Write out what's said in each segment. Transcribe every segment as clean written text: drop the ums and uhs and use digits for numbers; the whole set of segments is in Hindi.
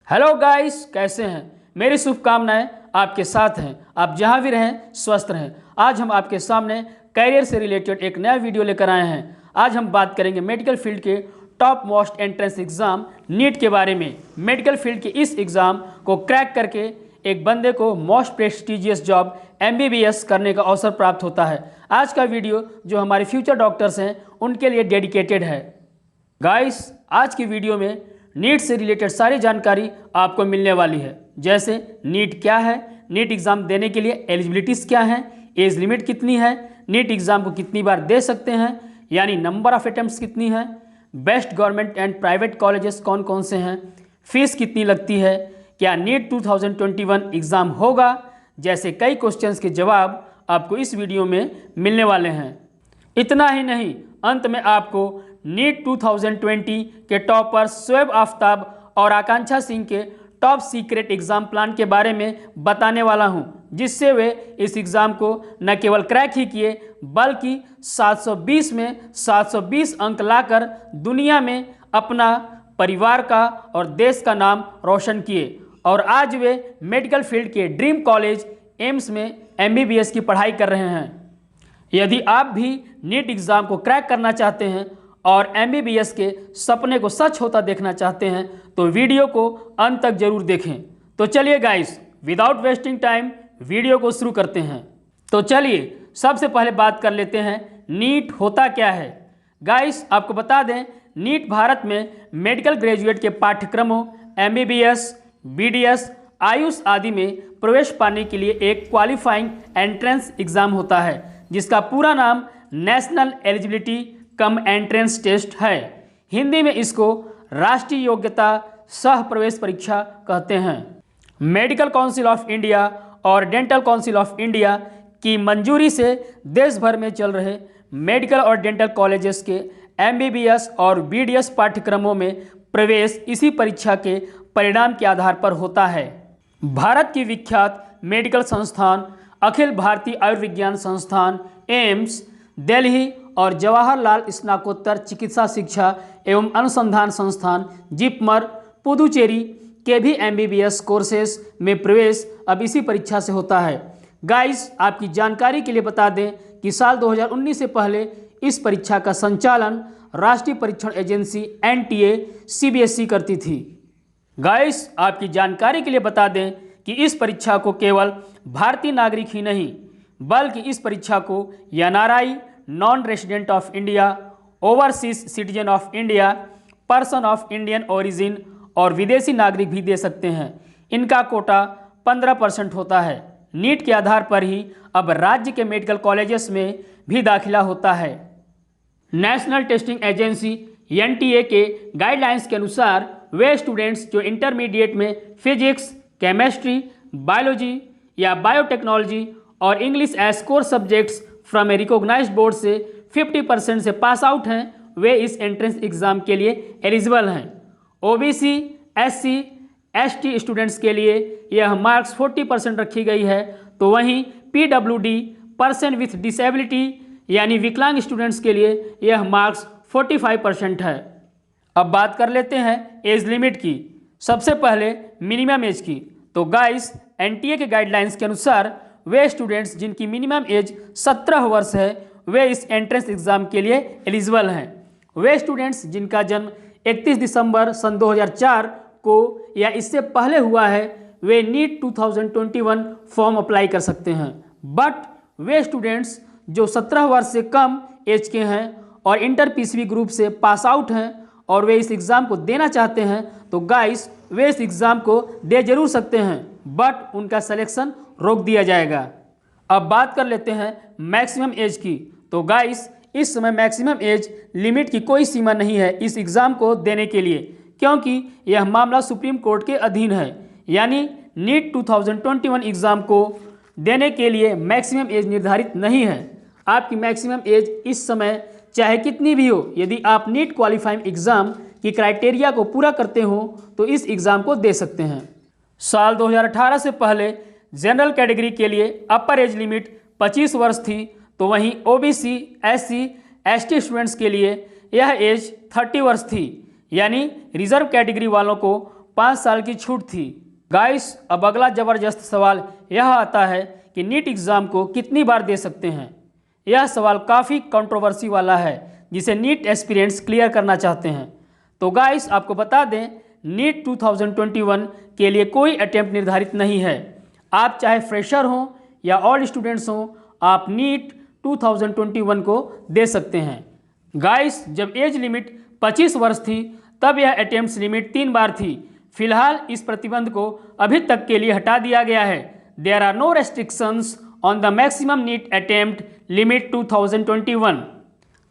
हेलो गाइस, कैसे हैं। मेरी शुभकामनाएं आपके साथ हैं। आप जहां भी रहें स्वस्थ रहें। आज हम आपके सामने कैरियर से रिलेटेड एक नया वीडियो लेकर आए हैं। आज हम बात करेंगे मेडिकल फील्ड के top most entrance exam NEET के बारे में। मेडिकल फील्ड के इस एग्ज़ाम को क्रैक करके एक बंदे को मोस्ट प्रेस्टिजियस जॉब MBBS करने का अवसर प्राप्त होता है। आज का वीडियो जो हमारे फ्यूचर डॉक्टर्स हैं उनके लिए डेडिकेटेड है। गाइस, आज की वीडियो में नीट से रिलेटेड सारी जानकारी आपको मिलने वाली है। जैसे नीट क्या है, नीट एग्ज़ाम देने के लिए एलिजिबिलिटीज़ क्या हैं, एज लिमिट कितनी है, नीट एग्ज़ाम को कितनी बार दे सकते हैं यानी नंबर ऑफ अटेम्प्ट्स कितनी है, best government and private colleges कौन कौन से हैं, फीस कितनी लगती है, क्या नीट 2021 एग्ज़ाम होगा, जैसे कई क्वेश्चंस के जवाब आपको इस वीडियो में मिलने वाले हैं। इतना ही नहीं, अंत में आपको नीट 2020 के टॉपर शोएब आफ्ताब और आकांक्षा सिंह के टॉप सीक्रेट एग्ज़ाम प्लान के बारे में बताने वाला हूं, जिससे वे इस एग्ज़ाम को न केवल क्रैक ही किए बल्कि 720 में 720 अंक लाकर दुनिया में अपना, परिवार का और देश का नाम रोशन किए। और आज वे मेडिकल फील्ड के ड्रीम कॉलेज एम्स में MBBS की पढ़ाई कर रहे हैं। यदि आप भी नीट एग्ज़ाम को क्रैक करना चाहते हैं और MBBS के सपने को सच होता देखना चाहते हैं तो वीडियो को अंत तक जरूर देखें। तो चलिए guys, without wasting time video को शुरू करते हैं। तो चलिए सबसे पहले बात कर लेते हैं नीट होता क्या है। गाइस, आपको बता दें, नीट भारत में मेडिकल ग्रेजुएट के पाठ्यक्रमों MBBS, BDS, आयुष आदि में प्रवेश पाने के लिए एक क्वालिफाइंग एंट्रेंस एग्ज़ाम होता है, जिसका पूरा नाम national eligibility cum entrance test है। हिंदी में इसको राष्ट्रीय योग्यता सह प्रवेश परीक्षा कहते हैं। मेडिकल काउंसिल ऑफ इंडिया और डेंटल काउंसिल ऑफ इंडिया की मंजूरी से देश भर में चल रहे मेडिकल और डेंटल कॉलेजेस के MBBS और BDS पाठ्यक्रमों में प्रवेश इसी परीक्षा के परिणाम के आधार पर होता है। भारत की विख्यात मेडिकल संस्थान अखिल भारतीय आयुर्विज्ञान संस्थान एम्स, दिल्ली और जवाहरलाल स्नातकोत्तर चिकित्सा शिक्षा एवं अनुसंधान संस्थान जिपमर, पुदुचेरी के भी MBBS कोर्सेस में प्रवेश अब इसी परीक्षा से होता है। गाइस, आपकी जानकारी के लिए बता दें कि साल 2019 से पहले इस परीक्षा का संचालन राष्ट्रीय परीक्षण एजेंसी NTA CBSE करती थी। गाइस, आपकी जानकारी के लिए बता दें कि इस परीक्षा को केवल भारतीय नागरिक ही नहीं बल्कि इस परीक्षा को NRI, non resident of India, overseas citizen of India, person of Indian origin और विदेशी नागरिक भी दे सकते हैं। इनका कोटा 15% होता है। नीट के आधार पर ही अब राज्य के मेडिकल कॉलेजेस में भी दाखिला होता है। नेशनल टेस्टिंग एजेंसी NTA के गाइडलाइंस के अनुसार वे स्टूडेंट्स जो इंटरमीडिएट में फिजिक्स, केमिस्ट्री, बायोलॉजी या बायोटेक्नोलॉजी और English as core subjects from a recognised board से 50% से पास आउट हैं, वे इस एंट्रेंस एग्ज़ाम के लिए एलिजिबल हैं। OBC, SC, ST स्टूडेंट्स के लिए यह मार्क्स 40% रखी गई है, तो वहीं PWD पर्सन विथ डिसेबिलिटी यानी विकलांग स्टूडेंट्स के लिए यह मार्क्स 45% है। अब बात कर लेते हैं एज लिमिट की। सबसे पहले मिनिमम एज की। तो गाइस, NTA के गाइडलाइंस के अनुसार वे स्टूडेंट्स जिनकी मिनिमम एज 17 वर्ष है वे इस एंट्रेंस एग्ज़ाम के लिए एलिजिबल हैं। वे स्टूडेंट्स जिनका जन्म 31 दिसंबर सन 2004 को या इससे पहले हुआ है वे नीट 2021 फॉर्म अप्लाई कर सकते हैं। बट वे स्टूडेंट्स जो 17 वर्ष से कम एज के हैं और इंटर PCB ग्रुप से पास आउट हैं और वे इस एग्ज़ाम को देना चाहते हैं तो गाइस वे इस एग्ज़ाम को दे जरूर सकते हैं, बट उनका सिलेक्शन रोक दिया जाएगा। अब बात कर लेते हैं मैक्सिमम एज की। तो गाइस, इस समय मैक्सिमम एज लिमिट की कोई सीमा नहीं है इस एग्ज़ाम को देने के लिए, क्योंकि यह मामला सुप्रीम कोर्ट के अधीन है। यानी नीट 2021 एग्ज़ाम को देने के लिए मैक्सिमम एज निर्धारित नहीं है। आपकी मैक्सिमम एज इस समय चाहे कितनी भी हो, यदि आप नीट क्वालिफाइंग एग्ज़ाम की क्राइटेरिया को पूरा करते हो तो इस एग्ज़ाम को दे सकते हैं। साल 2018 से पहले जनरल कैटेगरी के लिए अपर एज लिमिट 25 वर्ष थी, तो वहीं OBC, SC, ST स्टूडेंट्स के लिए यह एज 30 वर्ष थी। यानी रिजर्व कैटेगरी वालों को 5 साल की छूट थी। गाइस, अब अगला ज़बरदस्त सवाल यह आता है कि नीट एग्ज़ाम को कितनी बार दे सकते हैं। यह सवाल काफ़ी कंट्रोवर्सी वाला है जिसे नीट एस्पिरेंट्स क्लियर करना चाहते हैं। तो गाइस, आपको बता दें, नीट 2021 के लिए कोई अटेम्प्ट निर्धारित नहीं है। आप चाहे फ्रेशर हों या ऑल स्टूडेंट्स हों, आप नीट 2021 को दे सकते हैं। गाइस, जब एज लिमिट 25 वर्ष थी तब यह अटेम्प्ट्स लिमिट 3 बार थी। फिलहाल इस प्रतिबंध को अभी तक के लिए हटा दिया गया है। There are no restrictions on the maximum NEET attempt limit 2021।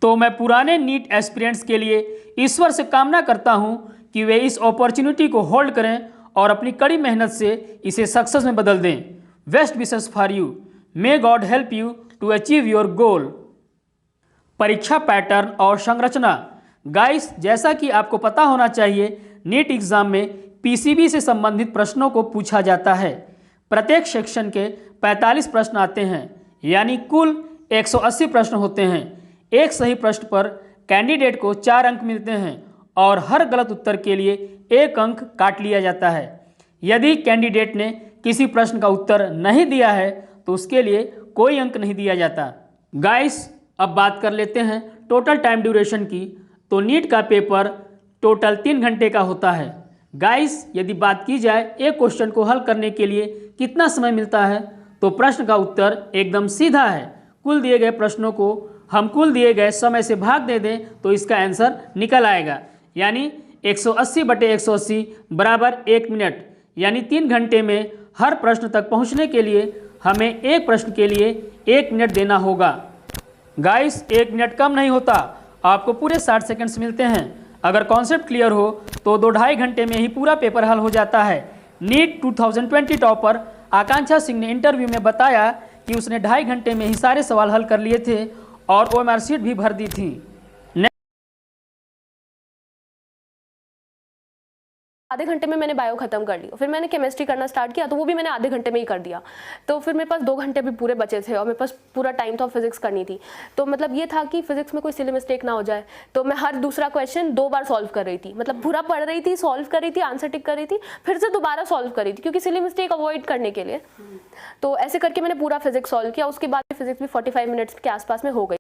तो मैं पुराने नीट एस्पिरेंट्स के लिए ईश्वर से कामना करता हूं कि वे इस अपॉर्चुनिटी को होल्ड करें और अपनी कड़ी मेहनत से इसे सक्सेस में बदल दें। Best wishes for you, may God help you to achieve your goal. परीक्षा पैटर्न और संरचना। गाइस, जैसा कि आपको पता होना चाहिए, नीट एग्ज़ाम में पीसीबी से संबंधित प्रश्नों को पूछा जाता है। प्रत्येक सेक्शन के 45 प्रश्न आते हैं, यानी कुल 180 प्रश्न होते हैं। एक सही प्रश्न पर कैंडिडेट को 4 अंक मिलते हैं और हर गलत उत्तर के लिए 1 अंक काट लिया जाता है। यदि कैंडिडेट ने किसी प्रश्न का उत्तर नहीं दिया है तो उसके लिए कोई अंक नहीं दिया जाता। गाइस, अब बात कर लेते हैं टोटल टाइम ड्यूरेशन की। तो नीट का पेपर टोटल 3 घंटे का होता है। गाइस, यदि बात की जाए एक क्वेश्चन को हल करने के लिए कितना समय मिलता है, तो प्रश्न का उत्तर एकदम सीधा है। कुल दिए गए प्रश्नों को हम कुल दिए गए समय से भाग दे दें तो इसका आंसर निकल आएगा, यानी 180/180 बराबर 1 मिनट। यानी 3 घंटे में हर प्रश्न तक पहुंचने के लिए हमें एक प्रश्न के लिए 1 मिनट देना होगा। गाइस, 1 मिनट कम नहीं होता, आपको पूरे 60 सेकंड्स मिलते हैं। अगर कॉन्सेप्ट क्लियर हो तो 2-2.5 घंटे में ही पूरा पेपर हल हो जाता है। नीट 2020 टॉपर आकांक्षा सिंह ने इंटरव्यू में बताया कि उसने 2.5 घंटे में ही सारे सवाल हल कर लिए थे और ओएमआर शीट भी भर दी थी। आधे घंटे में मैंने बायो खत्म कर लिया, फिर मैंने केमिस्ट्री करना स्टार्ट किया तो वो भी मैंने आधे घंटे में ही कर दिया। तो फिर मेरे पास 2 घंटे भी पूरे बचे थे और मेरे पास पूरा टाइम था फिजिक्स करनी थी। तो मतलब ये था कि फिजिक्स में कोई सिली मिस्टेक ना हो जाए, तो मैं हर दूसरा क्वेश्चन 2 बार सॉल्व कर रही थी। मतलब पूरा पढ़ रही थी, सॉल्व कर रही थी, आंसर टिक कर रही थी, फिर से दोबारा सॉल्व कर रही थी, क्योंकि सिली मिस्टेक अवॉइड करने के लिए। तो ऐसे करके मैंने पूरा फिजिक्स सॉल्व किया। उसके बाद फिजिक्स भी 45 मिनट्स के आसपास में हो गई।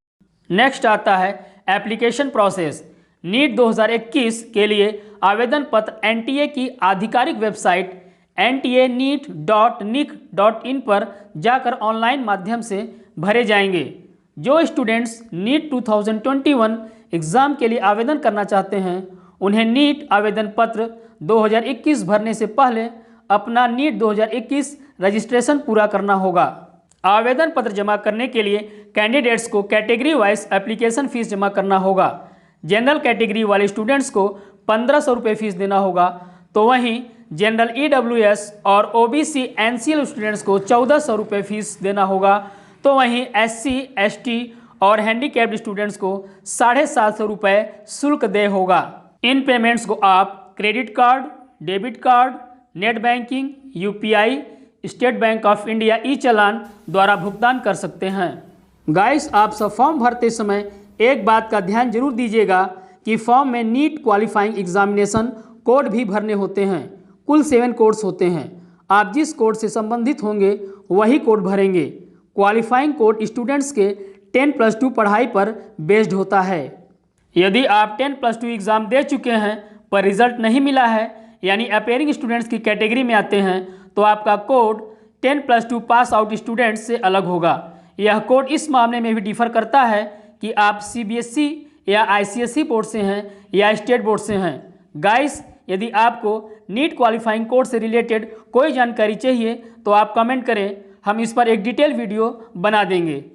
नेक्स्ट आता है एप्लीकेशन प्रोसेस। नीट 2021 के लिए आवेदन पत्र एनटीए की आधिकारिक वेबसाइट ntaneet.nic.in पर जाकर ऑनलाइन माध्यम से भरे जाएंगे। जो स्टूडेंट्स नीट 2021 एग्ज़ाम के लिए आवेदन करना चाहते हैं, उन्हें नीट आवेदन पत्र 2021 भरने से पहले अपना नीट 2021 रजिस्ट्रेशन पूरा करना होगा। आवेदन पत्र जमा करने के लिए कैंडिडेट्स को कैटेगरी वाइज एप्लीकेशन फ़ीस जमा करना होगा। जनरल कैटेगरी वाले स्टूडेंट्स को 1500 रुपये फीस देना होगा, तो वहीं जनरल EWS और OBC NCL स्टूडेंट्स को 1400 रुपये फीस देना होगा, तो वहीं SC ST और हैंडीकैप्ड स्टूडेंट्स को 750 रुपये शुल्क दे होगा। इन पेमेंट्स को आप credit card, debit card, net banking, UPI, State Bank of India ई-चालान द्वारा भुगतान कर सकते हैं। गाइस, आप सब फॉर्म भरते समय एक बात का ध्यान जरूर दीजिएगा कि फॉर्म में नीट क्वालिफाइंग एग्जामिनेशन कोड भी भरने होते हैं। कुल 7 कोड्स होते हैं। आप जिस कोड से संबंधित होंगे वही कोड भरेंगे। क्वालिफाइंग कोड स्टूडेंट्स के 10+2 पढ़ाई पर बेस्ड होता है। यदि आप 10+2 एग्ज़ाम दे चुके हैं पर रिजल्ट नहीं मिला है, यानी अपेयरिंग स्टूडेंट्स की कैटेगरी में आते हैं, तो आपका कोड 10+2 पास आउट स्टूडेंट्स से अलग होगा। यह कोड इस मामले में भी डिफर करता है कि आप CBSE या ICSE बोर्ड से हैं या स्टेट बोर्ड से हैं। गाइस, यदि आपको नीट क्वालिफाइंग कोड से रिलेटेड कोई जानकारी चाहिए तो आप कमेंट करें, हम इस पर एक डिटेल वीडियो बना देंगे।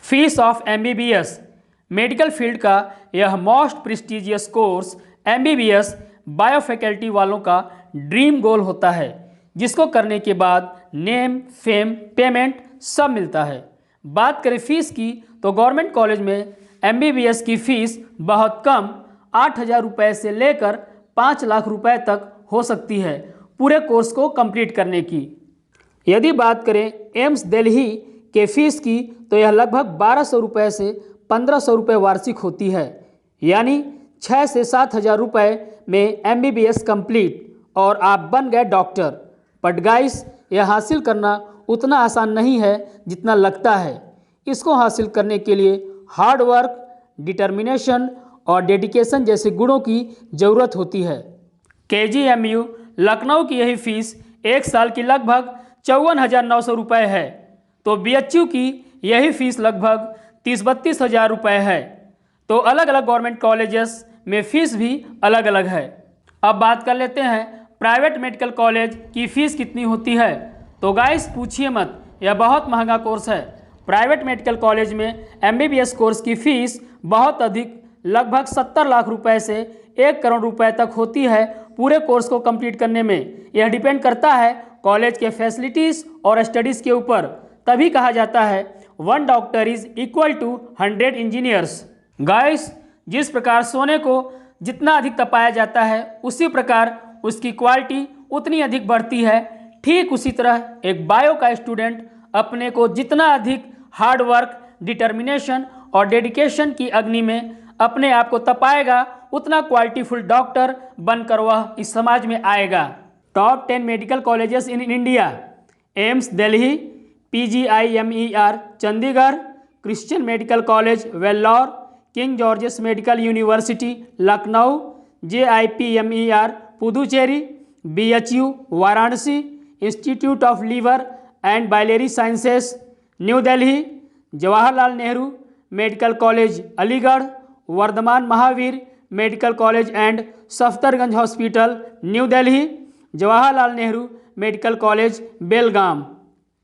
Fees of MBBS। Medical field का यह most prestigious course MBBS bio faculty वालों का ड्रीम गोल होता है, जिसको करने के बाद नेम, फेम, पेमेंट सब मिलता है। बात करें फीस की तो गवर्नमेंट कॉलेज में MBBS की फ़ीस बहुत कम 8,000 रुपये से लेकर 5 लाख रुपए तक हो सकती है पूरे कोर्स को कंप्लीट करने की। यदि बात करें एम्स दिल्ली के फ़ीस की तो यह लगभग 1200 रुपये से 1500 रुपये वार्षिक होती है, यानी 6 से 7 हज़ार रुपये में MBBS कंप्लीट। और आप बन गए डॉक्टर। बट गाइस, यह हासिल करना उतना आसान नहीं है जितना लगता है। इसको हासिल करने के लिए हार्ड वर्क, डिटर्मिनेशन और डेडिकेशन जैसे गुणों की ज़रूरत होती है। KGMU लखनऊ की यही फीस एक साल की लगभग 54,900 रुपये है, तो BHU की यही फीस लगभग 30-32 हज़ार रुपये है। तो अलग अलग गवर्नमेंट कॉलेजेस में फ़ीस भी अलग अलग है। अब बात कर लेते हैं प्राइवेट मेडिकल कॉलेज की फ़ीस कितनी होती है। तो गाइस पूछिए मत, यह बहुत महंगा कोर्स है। प्राइवेट मेडिकल कॉलेज में MBBS कोर्स की फ़ीस बहुत अधिक, लगभग 70 लाख रुपए से 1 करोड़ रुपए तक होती है पूरे कोर्स को कंप्लीट करने में। यह डिपेंड करता है कॉलेज के फैसिलिटीज़ और स्टडीज़ के ऊपर। तभी कहा जाता है 1 doctor is equal to 100 engineers. Guys, जिस प्रकार सोने को जितना अधिक तपाया जाता है उसी प्रकार उसकी क्वालिटी उतनी अधिक बढ़ती है। ठीक उसी तरह एक बायो का स्टूडेंट अपने को जितना अधिक हार्ड वर्क, डिटर्मिनेशन और डेडिकेशन की अग्नि में अपने आप को तपाएगा, उतना क्वालिटीफुल डॉक्टर बनकर वह इस समाज में आएगा। Top 10 medical colleges in India: AIIMS Delhi, PGIMER Chandigarh, Christian Medical College Vellore, King George's Medical University Lucknow, JIPMER Puducherry, BHU Varanasi, Institute of Liver and Biliary Sciences New Delhi, Jawaharlal Nehru Medical College Aligarh, Vardhman Mahavir Medical College and Safdarjung Hospital New Delhi, Jawaharlal Nehru Medical College Belgaum.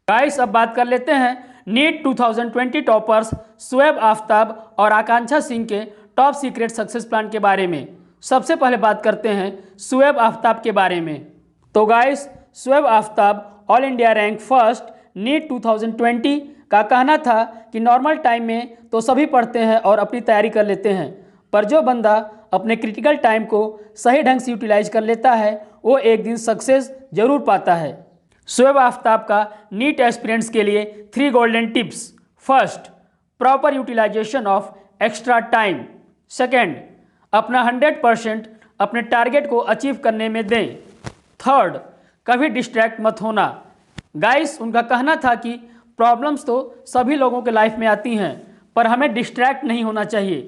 Guys, अब बात कर लेते हैं नीट 2020 टॉपर्स शुएब आफ्ताब और आकांक्षा सिंह के टॉप सीक्रेट सक्सेस प्लान के बारे में। सबसे पहले बात करते हैं शुएब आफ्ताब के बारे में। तो guys, Shoaib Aftab all India rank first NEET 2020 का कहना था कि नॉर्मल टाइम में तो सभी पढ़ते हैं और अपनी तैयारी कर लेते हैं, पर जो बंदा अपने क्रिटिकल टाइम को सही ढंग से यूटिलाइज कर लेता है वो एक दिन सक्सेस जरूर पाता है। शुएब आफ्ताब का नीट एस्पिरेंट्स के लिए 3 golden tips: first, proper utilisation of extra time. Second, अपना 100% अपने टारगेट को अचीव करने में दें। थर्ड, कभी डिस्ट्रैक्ट मत होना। गाइस, उनका कहना था कि प्रॉब्लम्स तो सभी लोगों के लाइफ में आती हैं, पर हमें डिस्ट्रैक्ट नहीं होना चाहिए।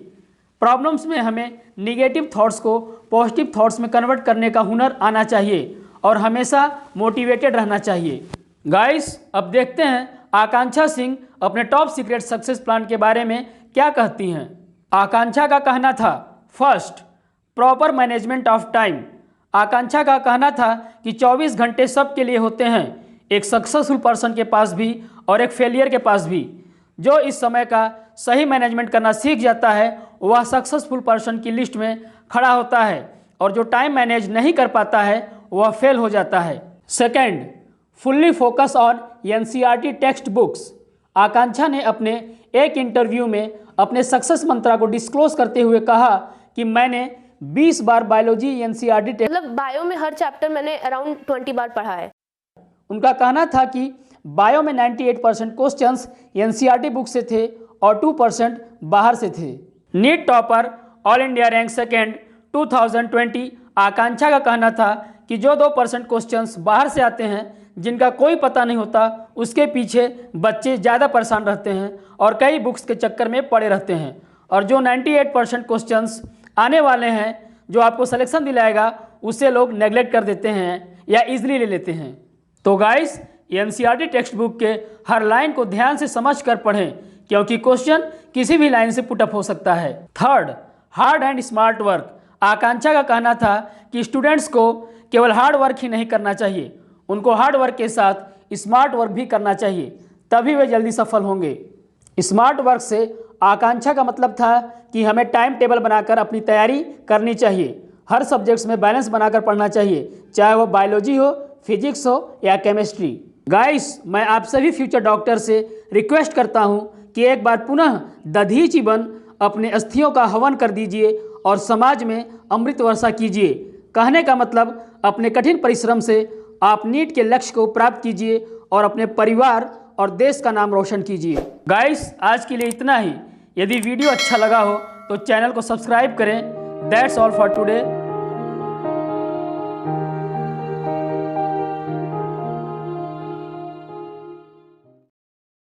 प्रॉब्लम्स में हमें निगेटिव थॉट्स को पॉजिटिव थॉट्स में कन्वर्ट करने का हुनर आना चाहिए और हमेशा मोटिवेटेड रहना चाहिए। गाइस, अब देखते हैं आकांक्षा सिंह अपने टॉप सीक्रेट सक्सेस प्लान के बारे में क्या कहती हैं। आकांक्षा का कहना था, first, proper management of time. Akanksha का कहना था कि 24 घंटे सबके लिए होते हैं, एक सक्सेसफुल पर्सन के पास भी और एक फेलियर के पास भी। जो इस समय का सही मैनेजमेंट करना सीख जाता है वह सक्सेसफुल पर्सन की लिस्ट में खड़ा होता है, और जो टाइम मैनेज नहीं कर पाता है वह फेल हो जाता है। Second, fully focus on NCERT text books. Akanksha ने अपने एक इंटरव्यू में अपने सक्सेस मंत्रा को डिस्क्लोज करते हुए कहा कि मैंने 20 बार बायोलॉजी NCERT मतलब बायो में हर चैप्टर मैंने अराउंड 20 बार पढ़ा है। उनका कहना था कि बायो में 98% क्वेश्चंस NCERT बुक से थे और 2% बाहर से थे। NEET topper all India rank second 2020 Akanksha का कहना था कि जो 2% क्वेश्चंस बाहर से आते हैं जिनका कोई पता नहीं होता, उसके पीछे बच्चे ज़्यादा परेशान रहते हैं और कई बुक्स के चक्कर में पड़े रहते हैं, और जो 98% क्वेश्चंस आने वाले हैं जो आपको सिलेक्शन दिलाएगा उसे लोग नेगलेक्ट कर देते हैं या ईजिली ले लेते हैं। तो गाइस, NCERT टेक्स्ट बुक के हर लाइन को ध्यान से समझ कर पढ़ें, क्योंकि क्वेश्चन किसी भी लाइन से पुटअप हो सकता है। Third, hard and smart work. Akanksha का कहना था कि स्टूडेंट्स को केवल हार्ड वर्क ही नहीं करना चाहिए, उनको हार्ड वर्क के साथ स्मार्ट वर्क भी करना चाहिए, तभी वे जल्दी सफल होंगे। स्मार्ट वर्क से आकांक्षा का मतलब था कि हमें टाइम टेबल बनाकर अपनी तैयारी करनी चाहिए, हर सब्जेक्ट्स में बैलेंस बनाकर पढ़ना चाहिए, चाहे वो बायोलॉजी हो, फिजिक्स हो या केमिस्ट्री। गाइस, मैं आप सभी फ्यूचर डॉक्टर से रिक्वेस्ट करता हूं कि एक बार पुनः दधीचि बन अपने अस्थियों का हवन कर दीजिए और समाज में अमृत वर्षा कीजिए। कहने का मतलब अपने कठिन परिश्रम से आप नीट के लक्ष्य को प्राप्त कीजिए और अपने परिवार और देश का नाम रोशन कीजिए। गाइस, आज के लिए इतना ही। यदि वीडियो अच्छा लगा हो तो चैनल को सब्सक्राइब करें। That's all for today.